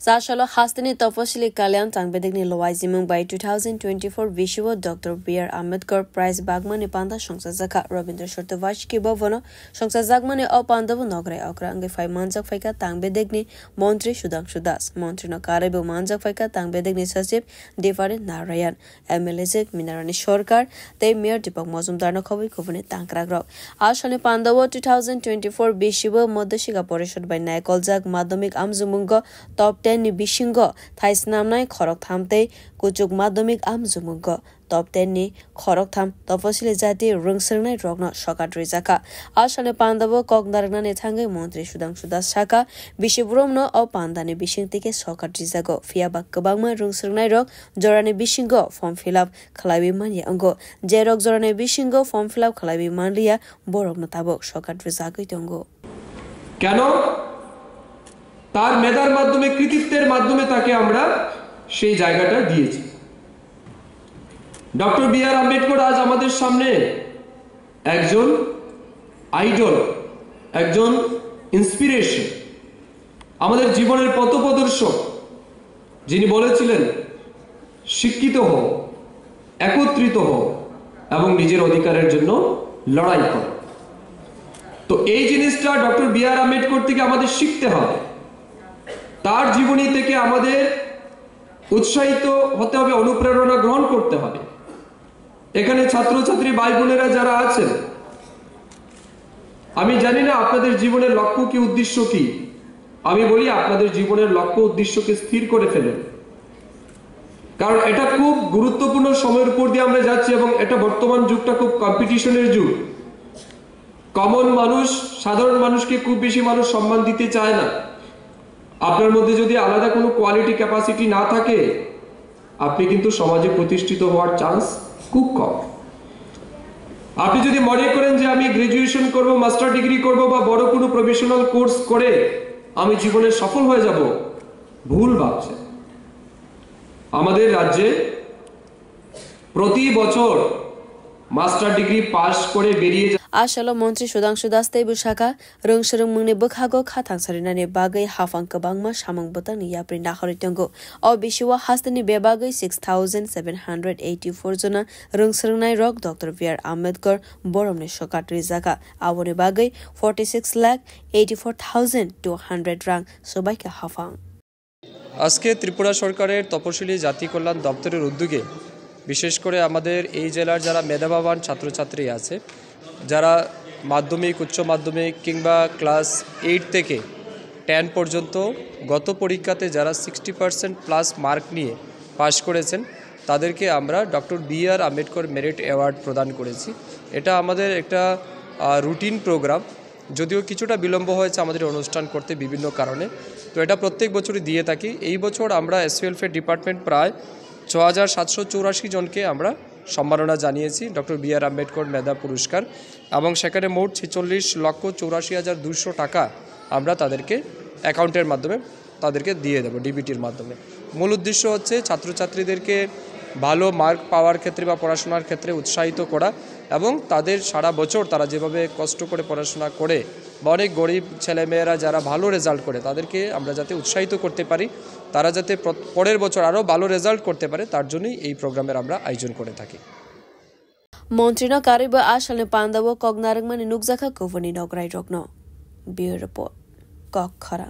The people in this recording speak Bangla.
Sashalo Hastani Topashili Kalyan Tangbedegni Loizimung by 2024 Vishuva Dr. B.R. Ambedkar Prize Bagmani Panda Shongsa Zaka Rabindra Shortavashki Bavono Shongsa Zagmani Opandavu Nogre Okrangi 5 Manzak Faika Tangbedegni Montri Shudangshu Das Montri no Karibu Manzak Faika Tangbedegni Sasib Devarin Narayan MLZ Minarani Shorkar They Mayor Deepak Mozumdar no Kovi Kovani Tankragrok Ashani Pandavo 2024 Vishuva Modashiga Porishod by Nakolzak Madamik Amzumungo Top 10 ni Bishingo Thais Namnai Khorok Thamte Kuchuk Madamik Amzumungo Top 10 ni Khorok Tham Topasili Jati Rungsernai Rogna Shokat Rizaka Ashane Pandavo Kogdarna Nethangai Montri Shudangshu Das Shaka Bishibrum o Pandani Bishing Tike Shokat Rizago Fiabak Kabangma Rungsernai Rog Jorani Bishingo Form Fill Up Kalabi Mania Ango Jerok Jorani Bishingo Form Fill Up Kalabi Manlia Borok Natabok Shokat Rizago Tongo Kano তার মেধার মাধ্যমে কৃতিত্বের মাধ্যমে তাকে আমরা সেই জায়গাটা দিয়েছি ডক্টর বি আর আম্বেদকর আজ আমাদের সামনে একজন আইডল একজন ইন্সপিরেশন আমাদের জীবনের পথপ্রদর্শক যিনি বলেছিলেন শিক্ষিত হও একত্রিত হও এবং নিজের অধিকারের জন্য লড়াই করো তো এই জিনিসটা ডক্টর বি আর আম্বেদকর থেকে আমাদের শিখতে হবে তার জীবনী থেকে আমাদের উৎসাহিত হতে হবে অনুপ্রেরণা গ্রহণ করতে হবে এখানে ছাত্রছাত্রী ভাই বোনেরা যারা আছেন আমি জানি না আপনাদের জীবনের লক্ষ্য কি উদ্দেশ্য কি আমি বলি আপনাদের জীবনের লক্ষ্য উদ্দেশ্যকে স্থির করে ফেলুন কারণ এটা খুব গুরুত্বপূর্ণ সময়ের উপর দিয়ে আমরা যাচ্ছি এবং এটা বর্তমান যুগটা খুব কম্পিটিশনের যুগ কমন মানুষ সাধারণ মানুষকে খুব বেশি মানুষ সম্মান দিতে চায় না আপনার মধ্যে যদি আলাদা কোনো কোয়ালিটি ক্যাপাসিটি না থাকে আপনি কিন্তু সমাজে প্রতিষ্ঠিত হওয়ার চান্স খুব কম আপনি যদি মনে করেন যে আমি গ্র্যাজুয়েশন করব মাস্টার ডিগ্রি করব বা বড় কোনো প্রফেশনাল কোর্স করে আমি জীবনে সফল হয়ে যাব ভুল ভাবছেন আমাদের রাজ্যে প্রতি বছর মাস্টার ডিগ্রি পাস করে বেরিয়ে Ashalo Montri Shudangshu Das Tebu Shaka Rungshurung Mungni Bukhago Khatang Sarinani Bagai Hafang Kabangma Shamang Butang Yapri Nahoritongo O Bishiwa Hastani Bebagai 6,784 Zona Rungshurungnai Rog Dr. B.R. Ambedkar Boromne Shokat Rizaka Awone Bagai 46,84,200 Rang Sobaika Hafang আজকে ত্রিপুরা সরকারের তপশিলি জাতি কল্যাণ দপ্তরের উদ্যোগে বিশেষ করে আমাদের এই জেলার যারা মেধাবান ছাত্রছাত্রী আছে যারা মাধ্যমিক উচ্চ মাধ্যমিক কিংবা ক্লাস 8 থেকে 10 পর্যন্ত গত পরীক্ষাতে যারা 60% প্লাস মার্ক নিয়ে পাস করেছেন তাদেরকে আমরা ডক্টর বি আর আম্বেদকর মেরিট অ্যাওয়ার্ড প্রদান করেছি এটা আমাদের একটা রুটিন প্রোগ্রাম যদিও কিছুটা বিলম্ব হয়েছে আমাদের অনুষ্ঠান করতে বিভিন্ন কারণে তো এটা প্রত্যেক বছরই দিয়ে থাকি এই বছর আমরা এসওয়েলফেয়ার ডিপার্টমেন্ট প্রায় 6,784 জনকে আমরা সম্মাননা জানিয়েছি ডক্টর বি আর আম্বেদকর মেধা পুরস্কার এবং সেখানে মোট 46,84,200 টাকা আমরা তাদেরকে অ্যাকাউন্টের মাধ্যমে তাদেরকে দিয়ে দেব ডিবিটির মাধ্যমে মূল উদ্দেশ্য হচ্ছে ছাত্রছাত্রীদেরকে ভালো মার্ক পাওয়ার ক্ষেত্রে বা পড়াশোনার ক্ষেত্রে উৎসাহিত করা এবং তাদের সারা বছর তারা যেভাবে কষ্ট করে পড়াশোনা করে বা অনেক গরিব ছেলেমেয়েরা যারা ভালো রেজাল্ট করে তাদেরকে আমরা যাতে উৎসাহিত করতে পারি তারা যাতে পরের বছর আরও ভালো রেজাল্ট করতে পারে তার জন্যই এই প্রোগ্রামের আমরা আয়োজন করে থাকি মন্ত্রীনা কারিবা আশালে পান্দাবো কগনারংমানি নুকজাখা কোভনি নগরাই রগ্ন বিউরো রিপোর্ট কক্ষরা